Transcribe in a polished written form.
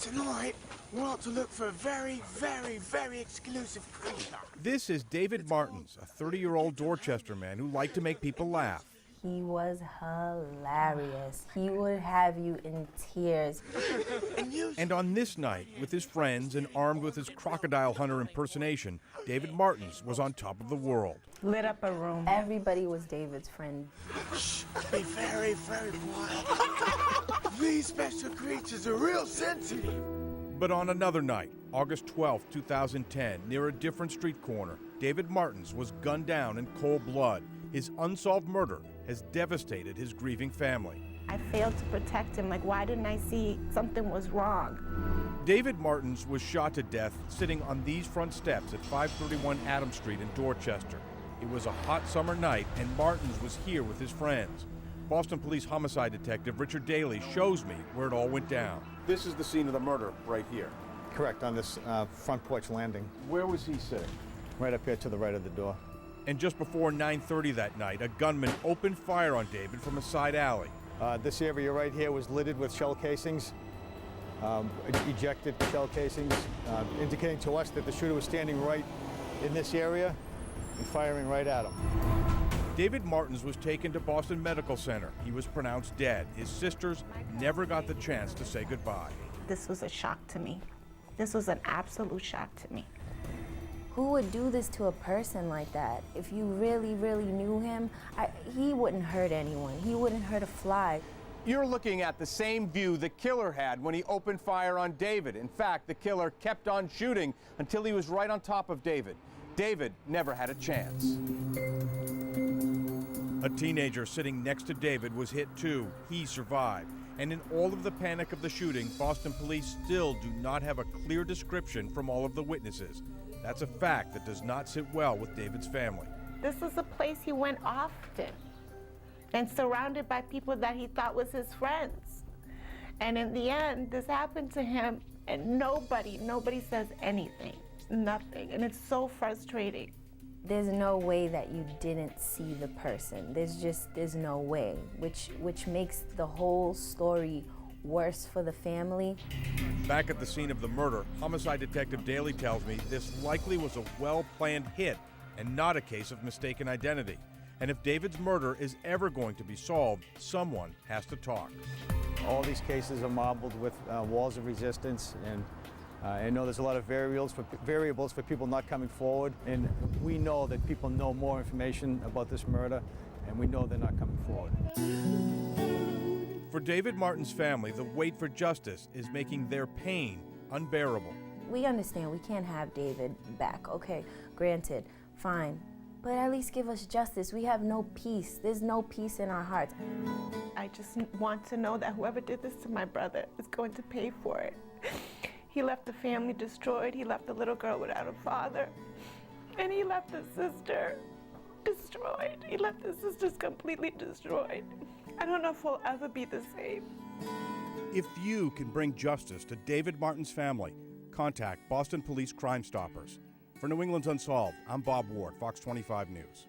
Tonight, we're out to look for a very, very, very exclusive creature. This is David Martins, a 30-year-old Dorchester man who liked to make people laugh. He was hilarious. He would have you in tears. And on this night, with his friends and armed with his crocodile hunter impersonation, David Martins was on top of the world. Lit up a room. Everybody was David's friend. Shh, be very, very quiet. These special creatures are real sensitive. But on another night, August 12, 2010, near a different street corner, David Martins was gunned down in cold blood. His unsolved murder has devastated his grieving family. I failed to protect him. Like, why didn't I see something was wrong? David Martins was shot to death sitting on these front steps at 531 Adams Street in Dorchester. It was a hot summer night, and Martins was here with his friends. Boston Police Homicide Detective Richard Daly shows me where it all went down. This is the scene of the murder right here. Correct, on this front porch landing. Where was he sitting? Right up here to the right of the door. And just before 9:30 that night, a gunman opened fire on David from a side alley. This area right here was littered with shell casings, ejected shell casings, indicating to us that the shooter was standing right in this area and firing right at him. David Martins was taken to Boston Medical Center. He was pronounced dead. His sisters never got the chance to say goodbye. This was a shock to me. This was an absolute shock to me. Who would do this to a person like that? If you really, really knew him, he wouldn't hurt anyone. He wouldn't hurt a fly. You're looking at the same view the killer had when he opened fire on David. In fact, the killer kept on shooting until he was right on top of David. David never had a chance. A teenager sitting next to David was hit too. He survived. And in all of the panic of the shooting, Boston police still do not have a clear description from all of the witnesses. That's a fact that does not sit well with David's family. This is a place he went often and surrounded by people that he thought was his friends. And in the end, this happened to him and nobody says anything, nothing. And it's so frustrating. There's no way that you didn't see the person. There's no way, which makes the whole story worse for the family. Back at the scene of the murder, Homicide Detective Daly tells me this likely was a well-planned hit and not a case of mistaken identity. And if David's murder is ever going to be solved, someone has to talk. All these cases are marbled with walls of resistance, and I know there's a lot of variables for people not coming forward, and we know that people know more information about this murder, and we know they're not coming forward. For David Martin's family, the wait for justice is making their pain unbearable. We understand we can't have David back, okay, granted, fine. But at least give us justice. We have no peace. There's no peace in our hearts. I just want to know that whoever did this to my brother is going to pay for it. He left the family destroyed. He left the little girl without a father. And he left the sister destroyed. He left the sisters completely destroyed. I don't know if we'll ever be the same. If you can bring justice to David Martin's family, contact Boston Police Crime Stoppers. For New England's Unsolved, I'm Bob Ward, Fox 25 News.